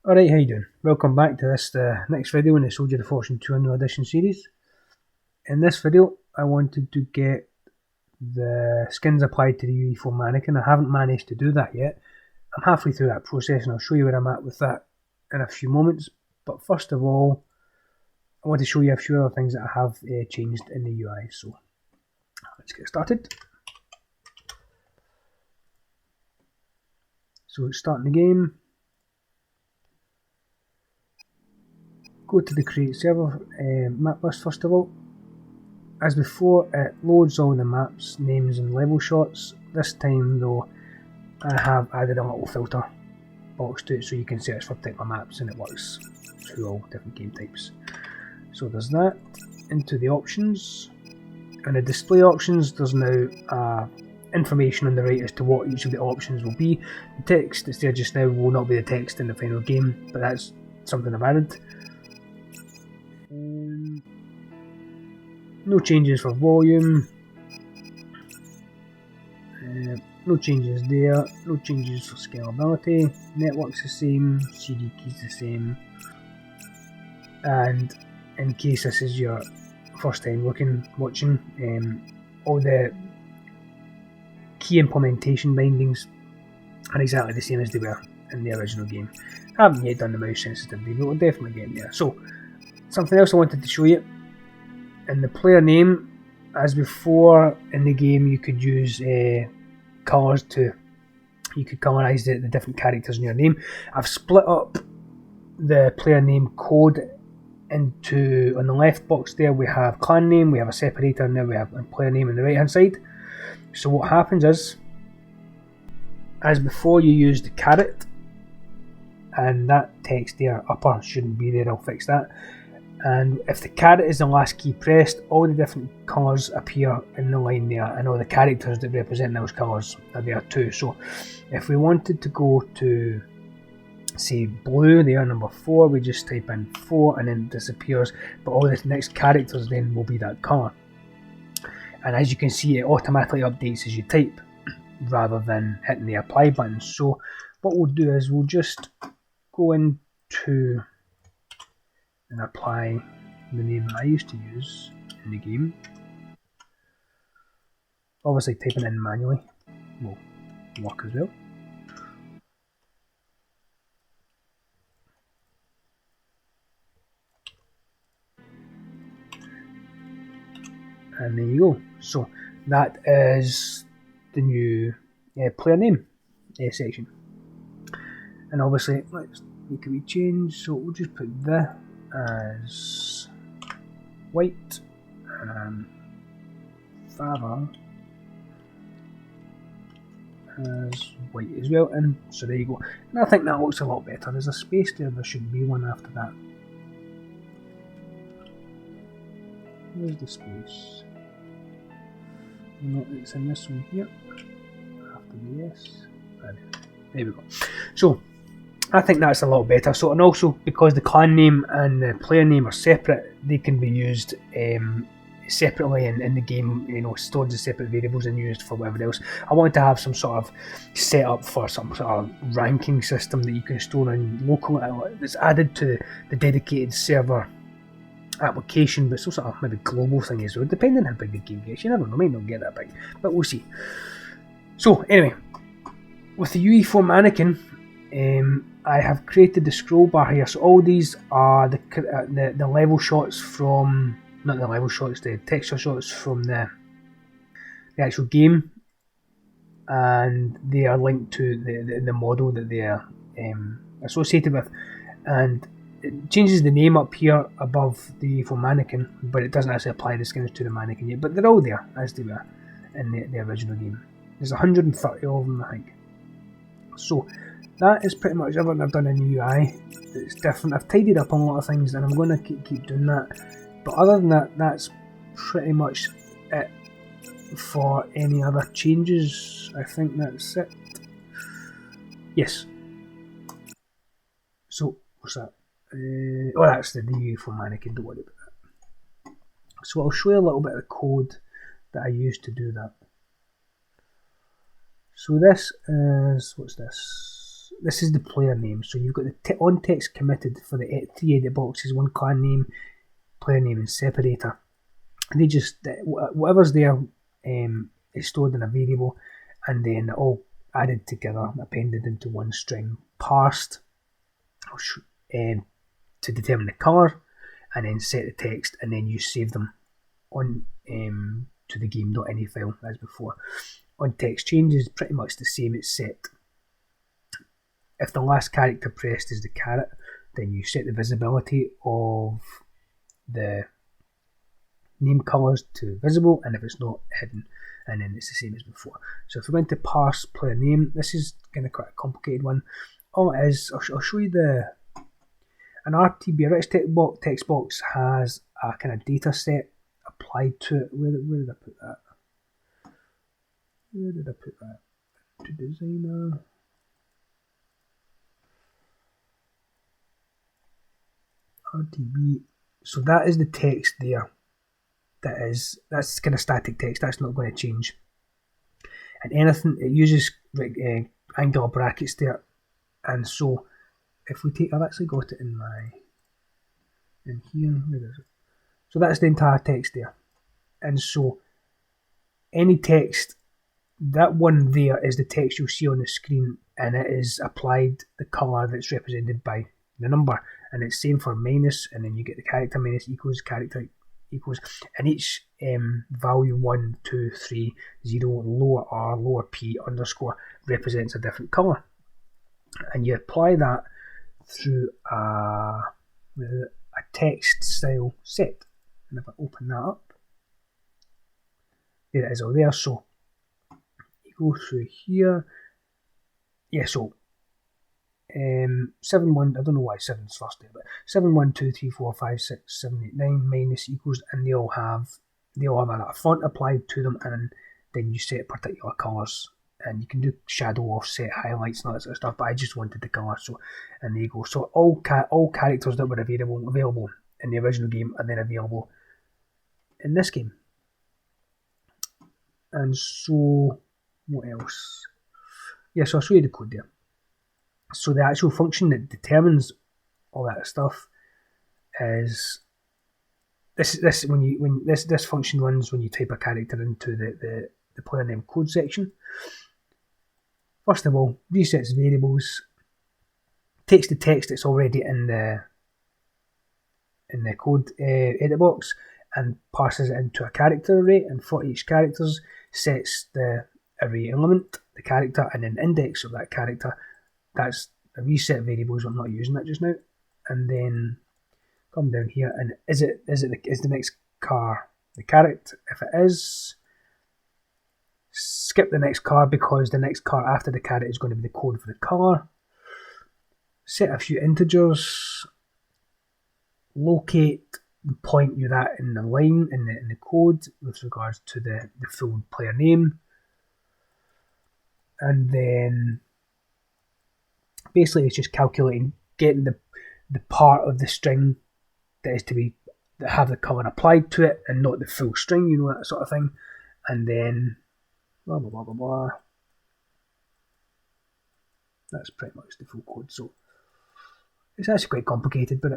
Alright, how you doing? Welcome back to this next video in the Soldier of Fortune 2 Unreal Edition series. In this video, I wanted to get the skins applied to the UE4 Mannequin. I haven't managed to do that yet. I'm halfway through that process and I'll show you where I'm at with that in a few moments. But first of all, I want to show you a few other things that I have changed in the UI. So let's get started. So starting the game. Go to the create server map list first of all. As before, it loads all the maps, names and level shots. This time though, I have added a little filter box to it so you can search for type of maps and it works through all different game types. So there's that. Into the options. And the display options, there's now information on the right as to what each of the options will be. The text that's there just now will not be the text in the final game, but that's something I've added. No changes for volume, no changes there, no changes for scalability, network's the same, CD key's the same, and in case this is your first time watching, all the key implementation bindings are exactly the same as they were in the original game. I haven't yet done the mouse sensitivity, but we'll definitely get there. So, something else I wanted to show you. In the player name, as before in the game, you could use colours you could colorise the different characters in your name. I've split up the player name code into, on the left box there we have clan name, we have a separator, and then we have a player name on the right hand side. So what happens is, as before you use the caret, and that text there upper shouldn't be there, I'll fix that. And if the caret is the last key pressed, all the different colours appear in the line there, and all the characters that represent those colours are there too. So if we wanted to go to, say, blue, there, number 4, we just type in 4 and then it disappears, but all the next characters then will be that colour. And as you can see, it automatically updates as you type, rather than hitting the apply button. So what we'll do is we'll just go into and apply the name that I used to use in the game. Obviously typing in manually will work as well. And there you go. So that is the new player name section. And obviously let's make a wee change, so we'll just put the as white and Fava as white as well, and so there you go. And I think that looks a lot better. There's a space there, there should be one after that. Where's the space? No, it's in this one here after the S. There we go. So I think that's a lot better. So, and also because the clan name and the player name are separate, they can be used separately in the game, you know, stored as separate variables and used for whatever else. I wanted to have some sort of setup for some sort of ranking system that you can store in local, that's added to the dedicated server application, but some sort of maybe global thing as well, depending on how big the game gets. You never know, might not get that big, but we'll see. So anyway, with the UE4 Mannequin, I have created the scroll bar here. So all these are the level shots from, not the level shots, the texture shots from the actual game, and they are linked to the model that they are associated with. And it changes the name up here above the UE4 Mannequin, but it doesn't actually apply the skins to the mannequin yet. But they're all there as they were in the original game. There's 130 of them, I think. So that is pretty much everything I've done in the UI. It's different. I've tidied up a lot of things, and I'm going to keep doing that. But other than that, that's pretty much it for any other changes. I think that's it. Yes. So what's that? Oh, that's the UE4 Mannequin. Don't worry about that. So I'll show you a little bit of the code that I used to do that. So this is, what's this? this is the player name. So you've got the on text committed for the 3 edit boxes, one clan name, player name, and separator. And they just, whatever's there is stored in a variable, and then all added together, appended into one string, parsed to determine the colour, and then set the text, and then you save them on to the game.ini file as before. On text changes, pretty much the same. It's set. If the last character pressed is the caret, then you set the visibility of the name colours to visible, and if it's not, hidden, and then it's the same as before. So if we went to parse player name, this is kind of quite a complicated one. All it is, I'll show you an RTB, a rich text box has a kind of data set applied to it. Where did I put that? To designer. RTB. So that is the text there. That's kind of static text. That's not going to change. And anything, it uses angular brackets there. And so if we take, I've actually got it in here. Where is it? So that's the entire text there. And so any text, that one there is the text you'll see on the screen, and it is applied the colour that's represented by the number. And it's same for minus, and then you get the character minus equals, character equals, and each value 1, 2, 3, 0, lower r, lower p, underscore represents a different colour. And you apply that through a text style set. And if I open that up, there it is all there. So you go through here. Yeah, so 7, 1, I don't know why 7 is first there, but 7, 1, 2, 3, 4, 5, 6, 7, 8, 9 minus equals, and they all have a font applied to them, and then you set particular colours. And you can do shadow, offset, highlights, and all that sort of stuff, but I just wanted the colour, so, and there you go. So all characters that were available in the original game are then available in this game. And so, what else? Yeah, so I'll show you the code there. So the actual function that determines all that stuff is this function runs when you type a character into the player name code section. First of all, resets variables, takes the text that's already in the code edit box and parses it into a character array, and for each character sets the array element, the character, and an index of that character. That's a reset variables. I'm not using that just now. And then come down here, and is the next car the caret? If it is, skip the next car, because the next car after the caret is going to be the code for the colour. Set a few integers, locate the point you're at in the line in the code with regards to the full player name, and then basically it's just calculating, getting the part of the string that is to have the colour applied to it and not the full string, you know, that sort of thing, and then blah blah blah blah blah. That's pretty much the full code. So it's actually quite complicated, but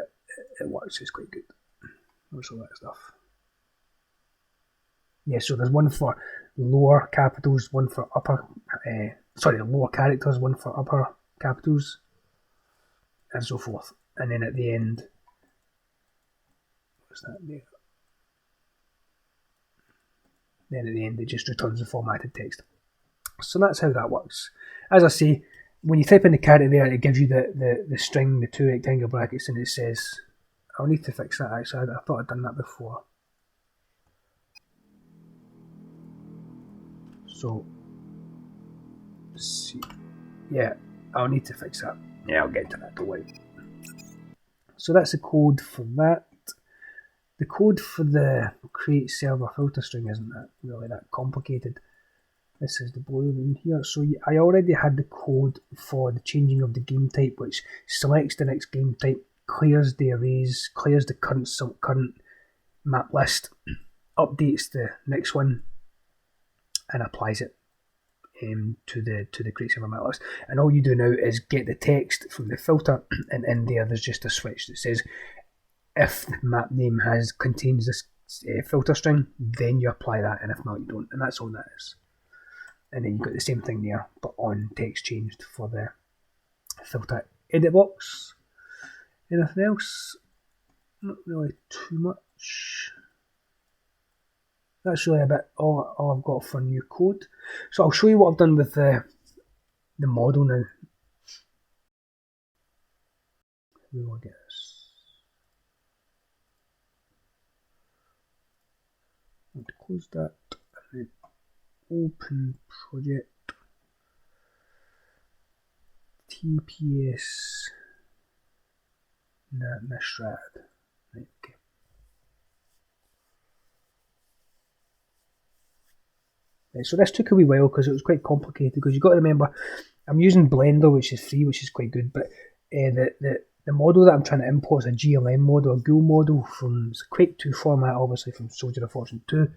it works. It's quite good. What's all that stuff? Yeah, so there's one for lower capitals, one for upper. Lower characters, one for upper capitals, and so forth. And then at the end, what's that there? Then at the end, it just returns the formatted text. So that's how that works. As I say, when you type in the caret there, it gives you the string, the 2 rectangle brackets, and it says, I'll need to fix that actually. I thought I'd done that before. So, let's see. Yeah, I'll need to fix that. Yeah, I'll get to that, don't worry. So that's the code for that. The code for the create server filter string isn't really that complicated. This is the blue in here. So I already had the code for the changing of the game type, which selects the next game type, clears the arrays, clears the current map list, updates the next one, and applies it to the Create Server Matte list. And all you do now is get the text from the filter, and in there's just a switch that says if the map name contains this filter string, then you apply that, and if not, you don't. And that's all that is. And then you've got the same thing there, but on text changed for the filter edit box. Anything else? Not really too much. That's really about all I've got for new code. So I'll show you what I've done with the model now. We will get this. I'm going to close that and then open project TPS Mishrad. Right, okay. So this took a wee while because it was quite complicated, because you've got to remember I'm using Blender, which is free, which is quite good, but the model that I'm trying to import is a GLM model, a Ghoul model from Quake 2 format, obviously from Soldier of Fortune 2.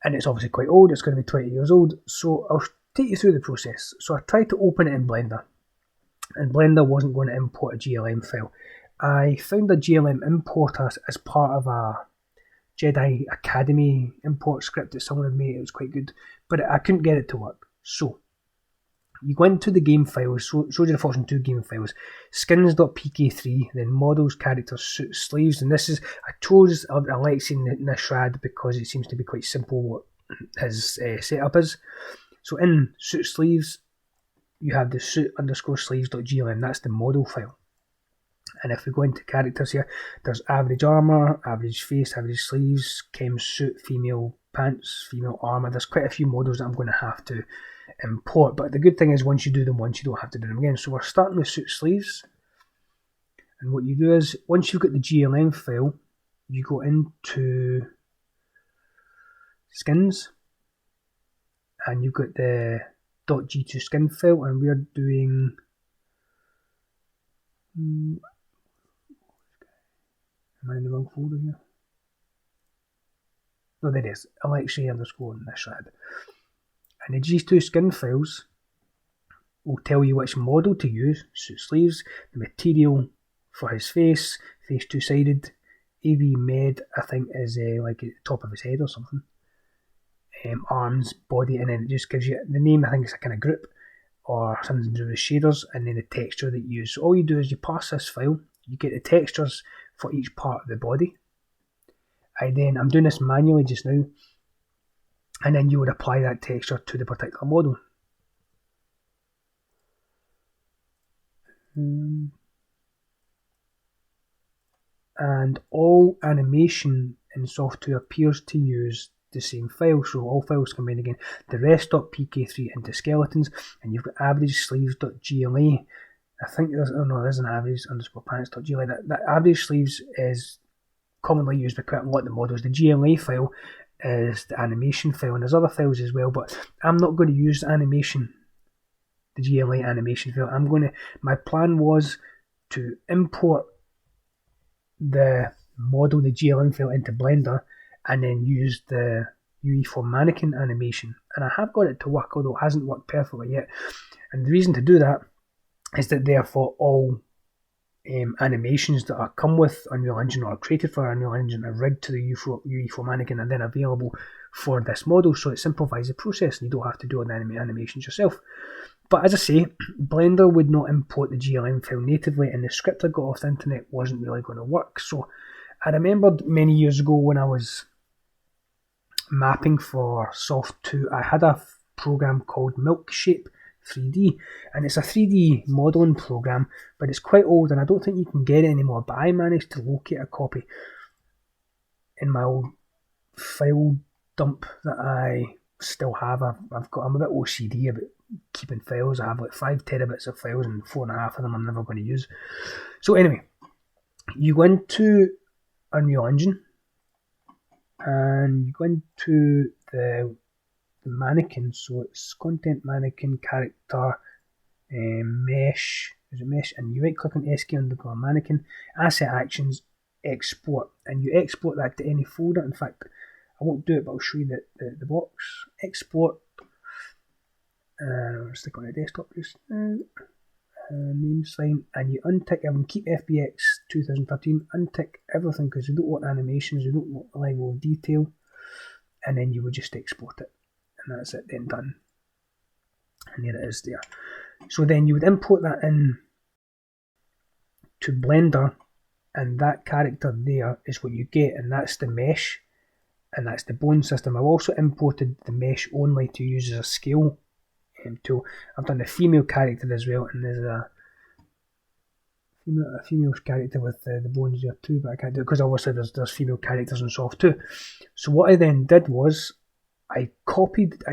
And it's obviously quite old, it's going to be 20 years old, so I'll take you through the process. So I tried to open it in Blender, and Blender wasn't going to import a GLM file. I found a GLM importer as part of a Jedi Academy import script that someone had made. It was quite good, but I couldn't get it to work. So you go into the game files, Soldier of Fortune 2 game files, skins.pk3, then models, characters, suits, sleeves, and this is, I chose Alexei Nishrad because it seems to be quite simple what his setup is. So in suit sleeves, you have the suit_sleeves.glm, that's the model file. And if we go into characters here, there's average armor, average face, average sleeves, chem suit, female pants, female armor. There's quite a few models that I'm going to have to import, but the good thing is once you do them once, you don't have to do them again. So we're starting with suit sleeves, and what you do is once you've got the GLM file, you go into skins, and you've got the .g2 skin file, and we're doing am I in the wrong folder here? No, there it is, Alexei_Nishrad. And the G2 skin files will tell you which model to use, suit sleeves, the material for his face, face two-sided, AV med, I think is like at the top of his head or something, arms, body, and then it just gives you the name. I think it's a kind of group or something to do with shaders, and then the texture that you use. So all you do is you pass this file, you get the textures for each part of the body. I'm doing this manually just now, and then you would apply that texture to the particular model. And all animation in SoF2 appears to use the same file, so all files combine again. The rest.pk3 into skeletons, and you've got average sleeves.gla. I think there's an average _pants.gla. That average sleeves is commonly used by quite a lot of the models. The GLA file is the animation file, and there's other files as well, but I'm not going to use animation, the GLA animation file. My plan was to import the model, the GLM file, into Blender, and then use the UE4 Mannequin animation. And I have got it to work, although it hasn't worked perfectly yet. And the reason to do that is that therefore all animations that are come with Unreal Engine or are created for Unreal Engine are rigged to the UE4 Mannequin and then available for this model, so it simplifies the process and you don't have to do all the animations yourself. But as I say, Blender would not import the GLM file natively, and the script I got off the internet wasn't really going to work. So I remembered many years ago when I was mapping for SoF2, I had a program called Milkshape 3D, and it's a 3D modeling program, but it's quite old and I don't think you can get it anymore. But I managed to locate a copy in my old file dump that I still have. I'm a bit OCD about keeping files. I have like 5 terabits of files, and 4.5 of them I'm never going to use. So anyway, you go into Unreal Engine and you go into the mannequin, so it's content, mannequin, character, mesh, and you right click on SK_ mannequin, asset actions, export, and you export that to any folder. In fact, I won't do it, but I'll show you the box. Export. I'll stick on the desktop just now. Name's fine, and you untick everything. Keep FBX 2013. Untick everything because we don't want animations, we don't want the level of detail, and then you would just export it, and that's it. Then done. And there it is there. So then you would import that in to Blender, and that character there is what you get, and that's the mesh, and that's the bone system. I've also imported the mesh only to use as a scale tool. I've done a female character as well, and there's a female character with the bones there too, but I can't do it because obviously there's female characters in SoF2. So what I then did was I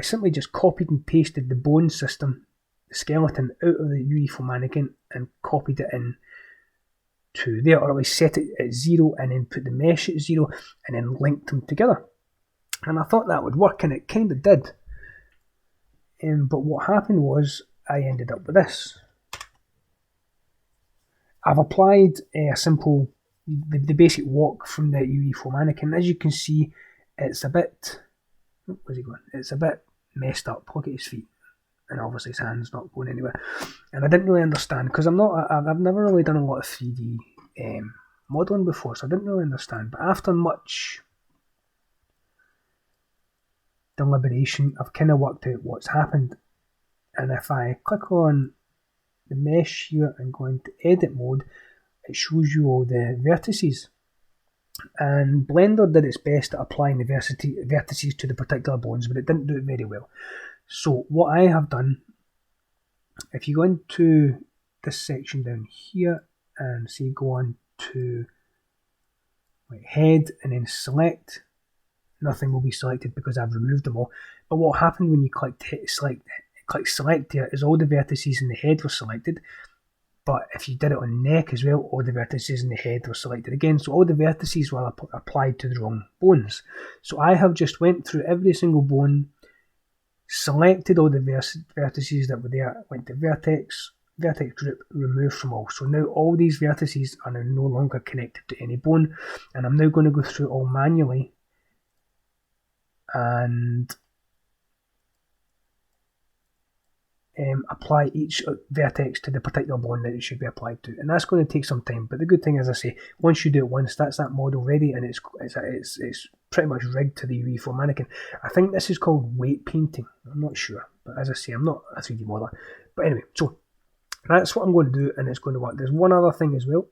simply just copied and pasted the bone system, the skeleton, out of the UE4 Mannequin and copied it in to there, or at least set it at 0 and then put the mesh at 0 and then linked them together. And I thought that would work, and it kind of did. But what happened was I ended up with this. I've applied a simple, the basic walk from the UE4 Mannequin. As you can see, it's a bit, where's he going? It's a bit messed up. Look at his feet, and obviously his hand's not going anywhere. And I didn't really understand because I've never really done a lot of 3D modeling before, so I didn't really understand. But after much deliberation, I've kind of worked out what's happened. And if I click on the mesh here and go into edit mode, it shows you all the vertices. And Blender did its best at applying the vertices to the particular bones, but it didn't do it very well. So what I have done, if you go into this section down here and say go on to head and then select, nothing will be selected because I've removed them all. But what happened when you click select here is all the vertices in the head were selected. But if you did it on neck as well, all the vertices in the head were selected again. So all the vertices were applied to the wrong bones. So I have just went through every single bone, selected all the vertices that were there, went to vertex group, remove from all. So now all these vertices are now no longer connected to any bone. And I'm now going to go through all manually and apply each vertex to the particular bone that it should be applied to, and that's going to take some time. But the good thing, as I say, once you do it once, that's that model ready, and it's pretty much rigged to the UE4 Mannequin. I think this is called weight painting. I'm not sure, but as I say, I'm not a 3D modeler. But anyway, so that's what I'm going to do, and it's going to work. There's one other thing as well.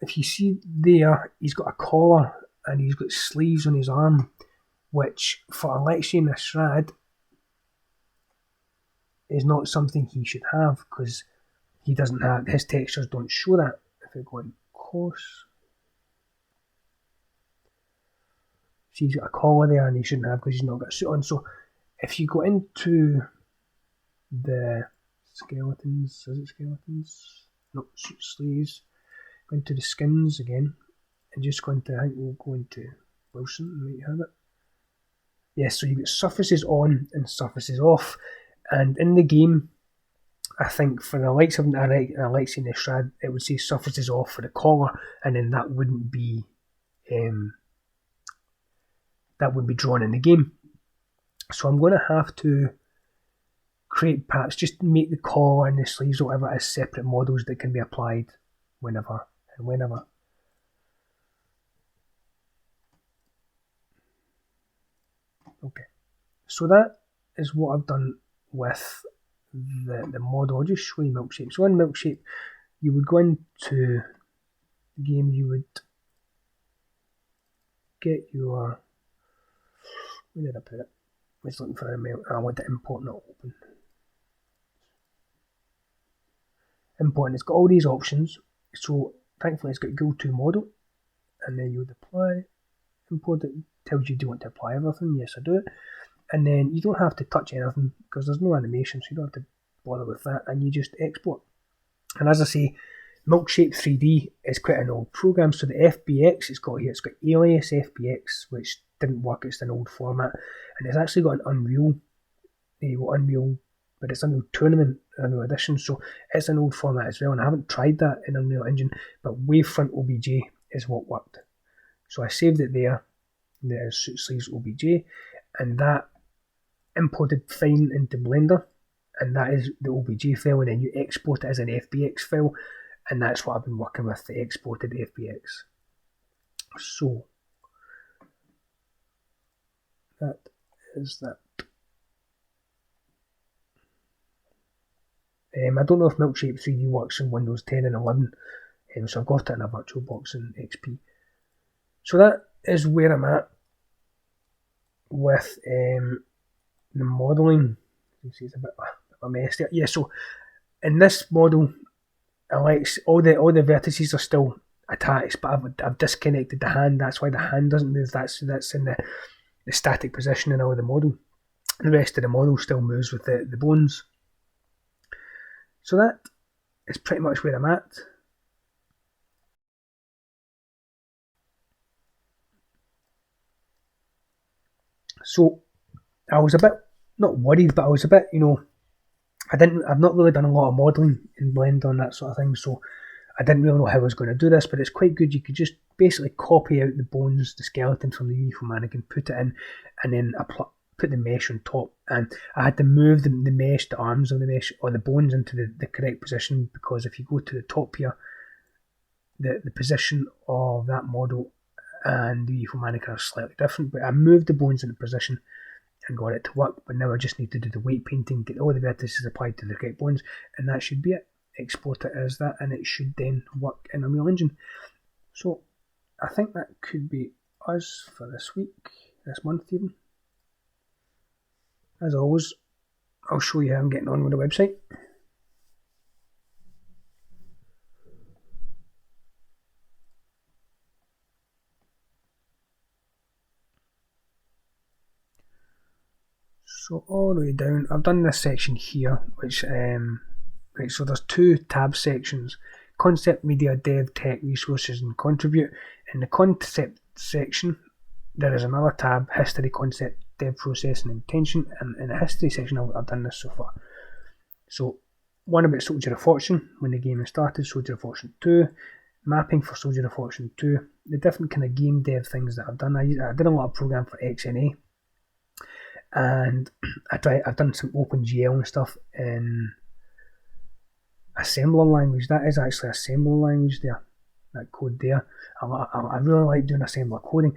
If you see there, he's got a collar and he's got sleeves on his arm, which for Alexei Nasrad is not something he should have because he doesn't have, his textures don't show that. If we go in course, see he's got a collar there and he shouldn't have because he's not got a suit on. So if you go into the skeletons, is it skeletons? No, suit sleeves. Go into the skins again and just go into, I think we'll go into Wilson, we might have it. Yes, so you've got surfaces on and surfaces off. And in the game, I think for the likes of Alexei Nasrad, it would say surfaces off for the collar, and then that wouldn't be drawn in the game. So I'm going to have to create parts, just make the collar and the sleeves or whatever as separate models that can be applied whenever and whenever. Okay, so that is what I've done with the model. I'll just show you Milkshape. So in Milkshape, you would go into the game, you would get your, where did I put it? I was looking for a mail. I want to import, not open. Import, and it's got all these options. So thankfully it's got Ghoul 2 model, and then you would apply, import it, tells you do you want to apply everything, yes I do it. And then you don't have to touch anything because there's no animation, so you don't have to bother with that, and you just export. And as I say, Milkshape 3D is quite an old program, so the FBX it's got here, it's got Alias FBX, which didn't work, it's an old format, and it's actually got an Unreal, but it's Unreal Tournament, Unreal Edition, so it's an old format as well, and I haven't tried that in Unreal Engine, but Wavefront OBJ is what worked. So I saved it there, that is suit sleeves OBJ, and that imported fine into Blender, and that is the OBJ file, and then you export it as an FBX file, and that's what I've been working with, the exported FBX. So that is that. I don't know if Milkshake 3D works in Windows 10 and 11, so I've got it in a VirtualBox in XP. So that is where I'm at with the modelling. You see, it's a bit of a mess there. Yeah, so in this model, all the vertices are still attached, but I've disconnected the hand. That's why the hand doesn't move. That's in the static positioning of the model. The rest of the model still moves with the bones. So that is pretty much where I'm at. So I was a bit, not worried, but I was a bit, I've not really done a lot of modelling in Blender and that sort of thing, so I didn't really know how I was going to do this, but it's quite good. You could just basically copy out the bones, the skeleton from the UE4 Mannequin, put it in, and then put the mesh on top. And I had to move the mesh, the arms of the mesh, or the bones into the correct position, because if you go to the top here, the position of that model and the UE4 Mannequin are slightly different, but I moved the bones into position and got it to work. But now I just need to do the weight painting, get all the vertices applied to the correct bones, and that should be it. Export it as that, and it should then work in Unreal Engine. So I think that could be us for this week, this month even. As always, I'll show you how I'm getting on with the website. So all the way down, I've done this section here, which right, so there's two tab sections: concept, media, dev, tech, resources, and contribute. In the concept section, there is another tab: history, concept, dev, process, and intention. And in the history section, I've done this so far. So one about Soldier of Fortune, when the game is started, Soldier of Fortune 2, mapping for Soldier of Fortune 2, the different kind of game dev things that I've done. I did a lot of program for XNA, and I've done some OpenGL and stuff in assembler language. That is actually assembler language there, that code there. I really like doing assembler coding.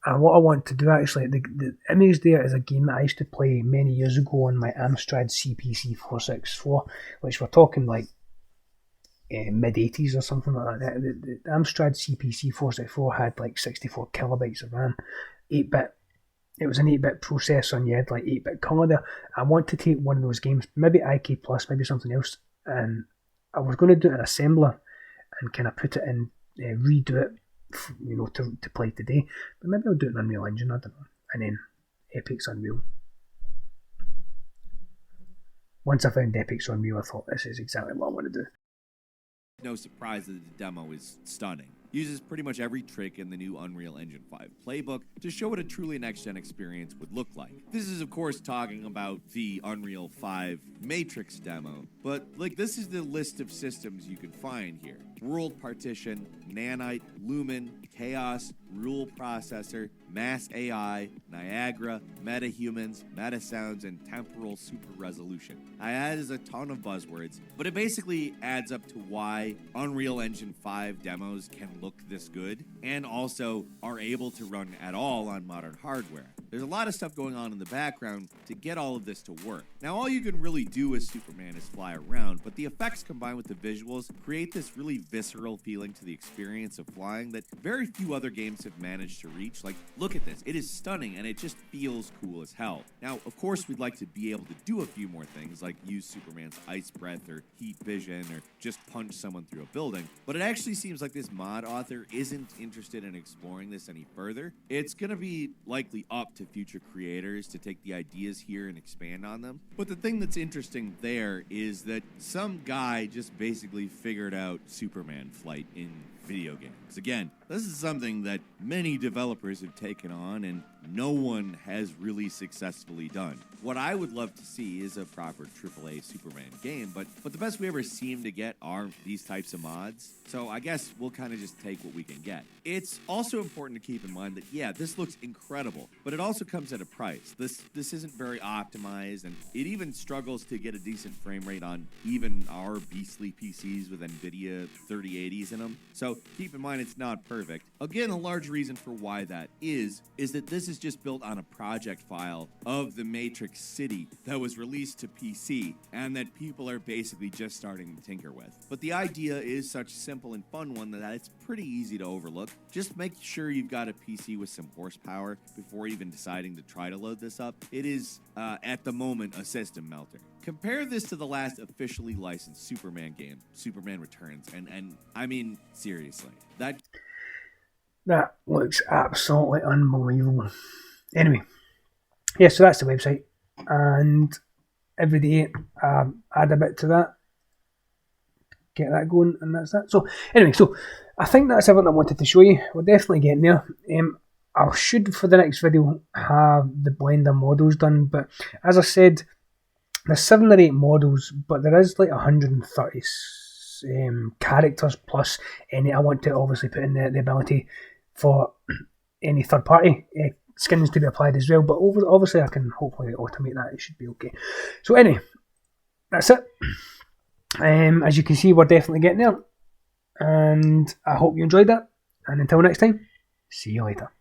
And what I want to do actually, the image there is a game that I used to play many years ago on my Amstrad CPC 464, which we're talking like mid-80s or something like that. The Amstrad CPC 464 had like 64 kilobytes of RAM, 8-bit. It was an 8-bit processor, and you had like 8-bit colour there. I want to take one of those games, maybe IK Plus, maybe something else, and I was going to do an assembler and kind of put it in, redo it, to play today. But maybe I'll do it in Unreal Engine, I don't know, and then Epic's Unreal. Once I found Epic's Unreal, I thought this is exactly what I want to do. No surprise that the demo is stunning. Uses pretty much every trick in the new Unreal Engine 5 playbook to show what a truly next-gen experience would look like. This is, of course, talking about the Unreal 5 Matrix demo, but, this is the list of systems you can find here. World Partition, Nanite, Lumen, Chaos, Rule Processor, Mass AI, Niagara, MetaHumans, MetaSounds, and Temporal Super Resolution. That is a ton of buzzwords, but it basically adds up to why Unreal Engine 5 demos can look this good, and also are able to run at all on modern hardware. There's a lot of stuff going on in the background to get all of this to work. Now, all you can really do as Superman is fly around, but the effects combined with the visuals create this really visceral feeling to the experience of flying that very few other games have managed to reach. Look at this. It is stunning, and it just feels cool as hell. Now, of course, we'd like to be able to do a few more things, like use Superman's ice breath or heat vision or just punch someone through a building, but it actually seems like this mod author isn't interested in exploring this any further. It's going to be likely up to future creators to take the ideas here and expand on them. But the thing that's interesting there is that some guy just basically figured out Superman flight in video games. Again, this is something that many developers have taken on and no one has really successfully done. What I would love to see is a proper AAA Superman game, but the best we ever seem to get are these types of mods. So I guess we'll kind of just take what we can get. It's also important to keep in mind that, yeah, this looks incredible, but it also comes at a price. This isn't very optimized, and it even struggles to get a decent frame rate on even our beastly PCs with NVIDIA 3080s in them. So keep in mind it's not perfect. Again, a large reason for why that is that this is just built on a project file of the Matrix City that was released to PC and that people are basically just starting to tinker with. But the idea is such a simple and fun one that it's pretty easy to overlook. Just make sure you've got a PC with some horsepower before even deciding to try to load this up. It is, at the moment, a system melter. Compare this to the last officially licensed Superman game, Superman Returns, and I mean, seriously, that looks absolutely unbelievable. Anyway, yeah, so that's the website, and every day add a bit to that, get that going, and that's that. So anyway, so I think that's everything I wanted to show you. We're definitely getting there. I should, for the next video, have the Blender models done, but as I said, there's 7 or 8 models, but there is like 130 characters plus any. I want to obviously put in the ability for any third party skins to be applied as well, but obviously I can hopefully automate that. It should be okay. So anyway, that's it. As you can see, we're definitely getting there, and I hope you enjoyed that, and until next time, see you later.